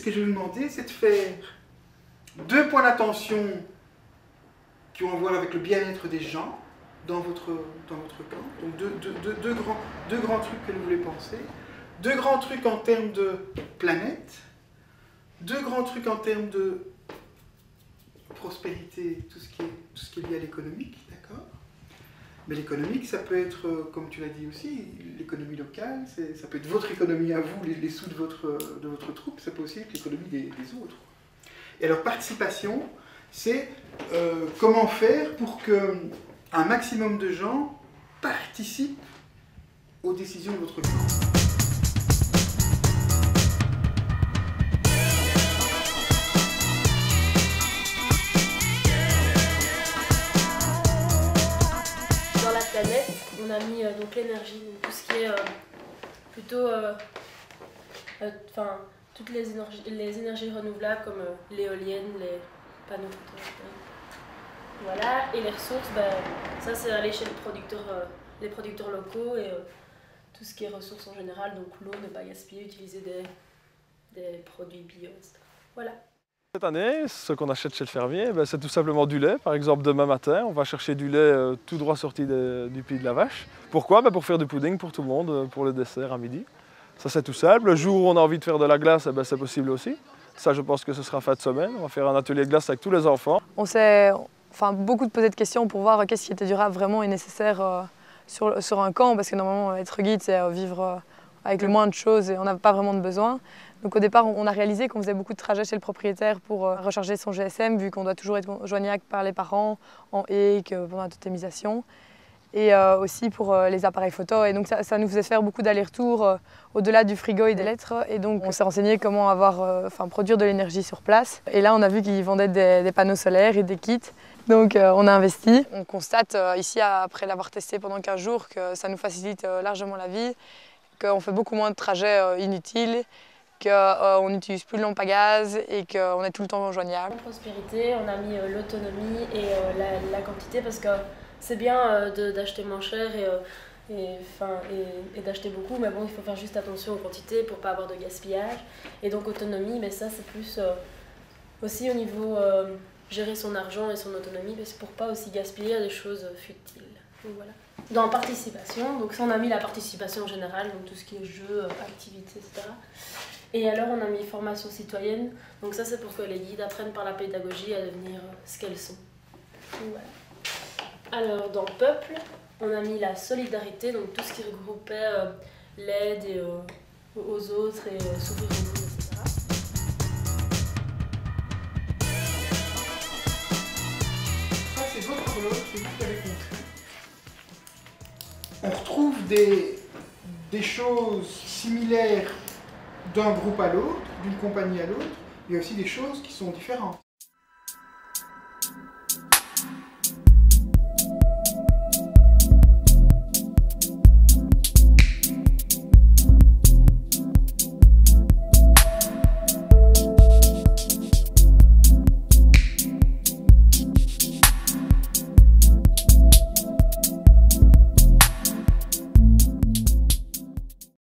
que je vais vous demander, c'est de faire 2 points d'attention qui ont à voir avec le bien-être des gens dans votre camp. Donc deux grands trucs que vous voulez penser. 2 grands trucs en termes de planète. 2 grands trucs en termes de prospérité, tout ce qui est lié à l'économique, d'accord? Mais l'économique, ça peut être, comme tu l'as dit aussi, l'économie locale, ça peut être votre économie à vous, les sous de votre troupe, ça peut aussi être l'économie des autres. Et alors, participation, c'est comment faire pour qu'un maximum de gens participent aux décisions de votre camp. Planète, on a mis donc l'énergie, tout ce qui est plutôt, toutes les énergies renouvelables comme l'éolienne, les panneaux photovoltaïques. Voilà, et les ressources, ça c'est à l'échelle des producteurs locaux et tout ce qui est ressources en général, donc l'eau, ne pas gaspiller, utiliser des produits bio, etc. Voilà. Cette année, ce qu'on achète chez le fermier, c'est tout simplement du lait. Par exemple, demain matin, on va chercher du lait tout droit sorti du pied de la vache. Pourquoi? Pour faire du pudding pour tout le monde, pour le dessert à midi. Ça, c'est tout simple. Le jour où on a envie de faire de la glace, c'est possible aussi. Ça, je pense que ce sera fin de semaine. On va faire un atelier de glace avec tous les enfants. On s'est beaucoup posé de questions pour voir qu'est-ce qui était durable vraiment et nécessaire sur un camp, parce que normalement, être guide, c'est vivre avec le moins de choses et on n'a pas vraiment de besoin. Donc au départ, on a réalisé qu'on faisait beaucoup de trajets chez le propriétaire pour recharger son GSM, vu qu'on doit toujours être joignable par les parents en HEC pendant la totémisation. Et aussi pour les appareils photo. Et donc ça nous faisait faire beaucoup d'allers-retours au-delà du frigo et des lettres. Et donc on s'est renseigné comment produire de l'énergie sur place. Et là, on a vu qu'ils vendaient des panneaux solaires et des kits. Donc on a investi. On constate ici, après l'avoir testé pendant 15 jours, que ça nous facilite largement la vie, qu'on fait beaucoup moins de trajets inutiles, qu'on n'utilise plus de lampe à gaz et qu'on est tout le temps joignable. En prospérité, on a mis l'autonomie et la quantité, parce que c'est bien d'acheter moins cher et d'acheter beaucoup, mais bon, il faut faire juste attention aux quantités pour ne pas avoir de gaspillage. Et donc autonomie, mais ça c'est plus aussi au niveau gérer son argent et son autonomie, mais c'est pour pas aussi gaspiller des choses futiles. Donc, voilà. Dans participation, donc ça on a mis la participation générale, donc tout ce qui est jeux, activités, etc. Et alors on a mis formation citoyenne, donc ça c'est pour que les guides apprennent par la pédagogie à devenir ce qu'elles sont. Donc, voilà. Alors dans peuple, on a mis la solidarité, donc tout ce qui regroupait l'aide aux autres et s'ouvrir au monde, etc. Ça c'est votre horloge, c'est vous qui avez compris. On retrouve des choses similaires d'un groupe à l'autre, d'une compagnie à l'autre, il y a aussi des choses qui sont différentes.